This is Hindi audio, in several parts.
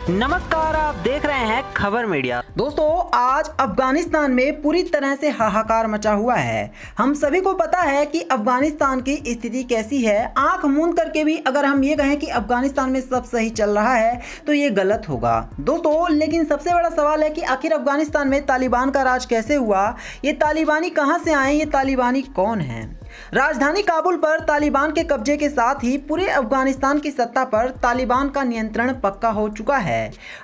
नमस्कार, आप देख रहे हैं खबर मीडिया। दोस्तों, आज अफगानिस्तान में पूरी तरह से हाहाकार मचा हुआ है। हम सभी को पता है कि अफगानिस्तान की स्थिति कैसी है। आंख मूंद करके भी अगर हम ये कहें कि अफगानिस्तान में सब सही चल रहा है तो ये गलत होगा दोस्तों। लेकिन सबसे बड़ा सवाल है कि आखिर अफगानिस्तान में तालिबान का राज कैसे हुआ, ये तालिबानी कहां से आए, ये तालिबानी कौन है। राजधानी काबुल पर तालिबान के कब्जे के साथ ही पूरे अफगानिस्तान की सत्ता पर तालिबान का नियंत्रण पक्का हो चुका है।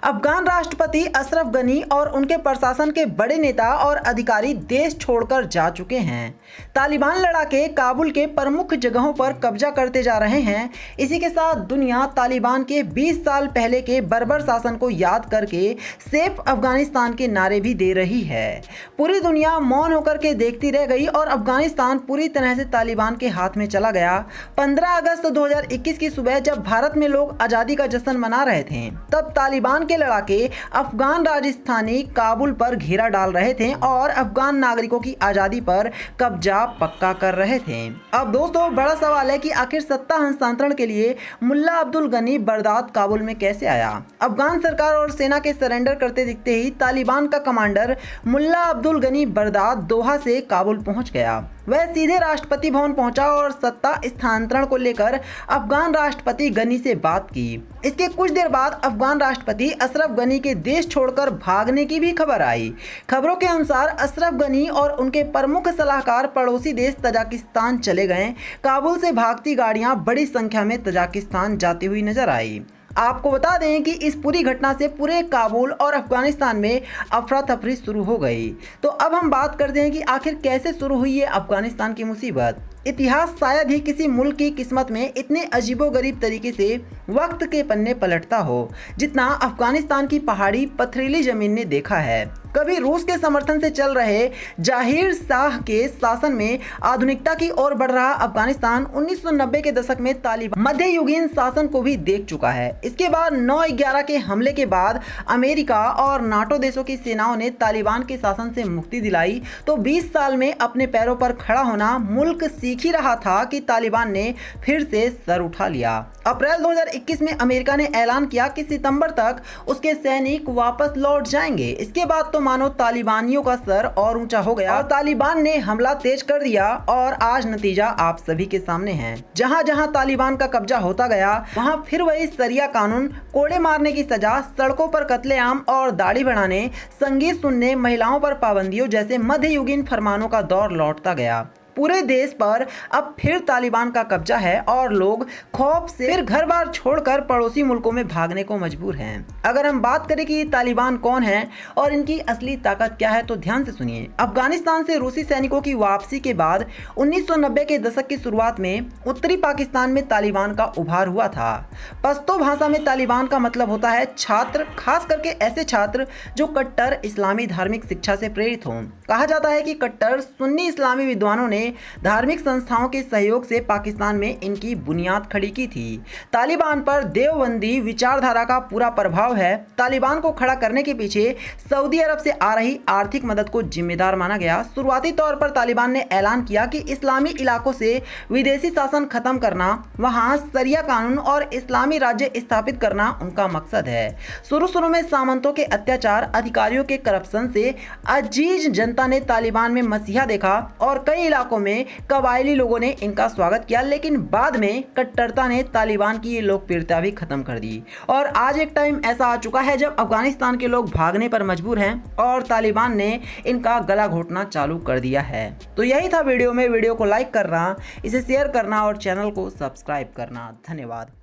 अफगान राष्ट्रपति अशरफ गनी और उनके प्रशासन के बड़े नेता और अधिकारी देश छोड़कर जा चुके हैं। तालिबान लड़ाके काबुल के प्रमुख जगहों पर कब्जा करते जा रहे हैं। इसी के साथ दुनिया तालिबान के 20 साल पहले के बर्बर शासन को याद करके सेफ अफगानिस्तान के नारे भी दे रही है। पूरी दुनिया मौन होकर के देखती रह गई और अफगानिस्तान पूरी तरह से तालिबान के हाथ में चला गया। 15 अगस्त 2021 की सुबह जब भारत में लोग आजादी का जश्न मना रहे थे, तब तालिबान के लड़ाके अफगान राजधानी काबुल पर घेरा डाल रहे थे और अफगान नागरिकों की आजादी पर कब्जा पक्का कर रहे थे। अब दोस्तों, बड़ा सवाल है कि आखिर सत्ता हस्तांतरण के लिए मुल्ला अब्दुल गनी बगदाद काबुल में कैसे आया। अफगान सरकार और सेना के सरेंडर करते दिखते ही तालिबान का कमांडर मुल्ला अब्दुल गनी बगदाद दोहा से काबुल पहुंच गया। वह सीधे राष्ट्रपति भवन पहुंचा और सत्ता स्थानांतरण को लेकर अफगान राष्ट्रपति गनी से बात की। इसके कुछ देर बाद अफगान राष्ट्रपति अशरफ गनी के देश छोड़कर भागने की भी खबर आई। खबरों के अनुसार अशरफ गनी और उनके प्रमुख सलाहकार पड़ोसी देश तजाकिस्तान चले गए। काबुल से भागती गाड़ियां बड़ी संख्या में तजाकिस्तान जाती हुई नजर आई। आपको बता दें कि इस पूरी घटना से पूरे काबुल और अफगानिस्तान में अफरा तफरी शुरू हो गई। तो अब हम बात करते हैं कि आखिर कैसे शुरू हुई है अफगानिस्तान की मुसीबत। इतिहास शायद ही किसी मुल्क की किस्मत में इतने अजीबोगरीब तरीके से वक्त के पन्ने पलटता हो जितना अफगानिस्तान की पहाड़ी पथरीली जमीन ने देखा है। कभी रूस के समर्थन से चल रहे जाहिर शाह के शासन में आधुनिकता की ओर बढ़ रहा अफगानिस्तान 1990 के दशक में तालिबान मध्ययुगीन शासन को भी देख चुका है। इसके बाद 9/11 के हमले के बाद अमेरिका और नाटो देशों की सेनाओं ने तालिबान के शासन से मुक्ति दिलाई। तो 20 साल में अपने पैरों पर खड़ा होना मुल्क सीख ही रहा था कि तालिबान ने फिर से सर उठा लिया। अप्रैल 2021 में अमेरिका ने ऐलान किया कि सितंबर तक उसके सैनिक वापस लौट जाएंगे। इसके बाद तो मानो तालिबानियों का सर और ऊंचा हो गया और तालिबान ने हमला तेज कर दिया और आज नतीजा आप सभी के सामने है। जहां जहां तालिबान का कब्जा होता गया वहां फिर वही सरिया कानून, कोड़े मारने की सजा, सड़कों पर कत्लेआम और दाढ़ी बढ़ाने, संगीत सुनने, महिलाओं पर पाबंदियों जैसे मध्ययुगीन फरमानों का दौर लौटता गया। पूरे देश पर अब फिर तालिबान का कब्जा है और लोग खौफ से फिर घर बार छोड़कर पड़ोसी मुल्कों में भागने को मजबूर हैं। अगर हम बात करें कि तालिबान कौन है और इनकी असली ताकत क्या है तो ध्यान से सुनिए। अफगानिस्तान से रूसी सैनिकों की वापसी के बाद 1990 के दशक की शुरुआत में उत्तरी पाकिस्तान में तालिबान का उभार हुआ था। पश्तो भाषा में तालिबान का मतलब होता है छात्र, खास करके ऐसे छात्र जो कट्टर इस्लामी धार्मिक शिक्षा से प्रेरित हों। कहा जाता है कि कट्टर सुन्नी इस्लामी विद्वानों ने धार्मिक संस्थाओं के सहयोग से पाकिस्तान में इनकी बुनियाद खड़ी की थी। तालिबान पर देवबंदी विचारधारा का पूरा प्रभाव है। तालिबान को खड़ा करने के पीछे सऊदी अरब से आ रही आर्थिक मदद को जिम्मेदार माना गया। शुरुआती तौर पर तालिबान ने ऐलान किया कि इस्लामी इलाकों से विदेशी शासन खत्म करना, वहां सरिया कानून और इस्लामी राज्य स्थापित करना उनका मकसद है। शुरू में सामंतों के अत्याचार, अधिकारियों के करप्शन से अजीज जनता ने तालिबान में मसीहा देखा और कई इलाकों में कबायली लोगों ने इनका स्वागत किया। लेकिन बाद में कट्टरता ने तालिबान की ये लोकप्रियता भी खत्म कर दी और आज एक टाइम ऐसा आ चुका है जब अफगानिस्तान के लोग भागने पर मजबूर हैं और तालिबान ने इनका गला घोटना चालू कर दिया है। तो यही था वीडियो में। वीडियो को लाइक करना, इसे शेयर करना और चैनल को सब्सक्राइब करना। धन्यवाद।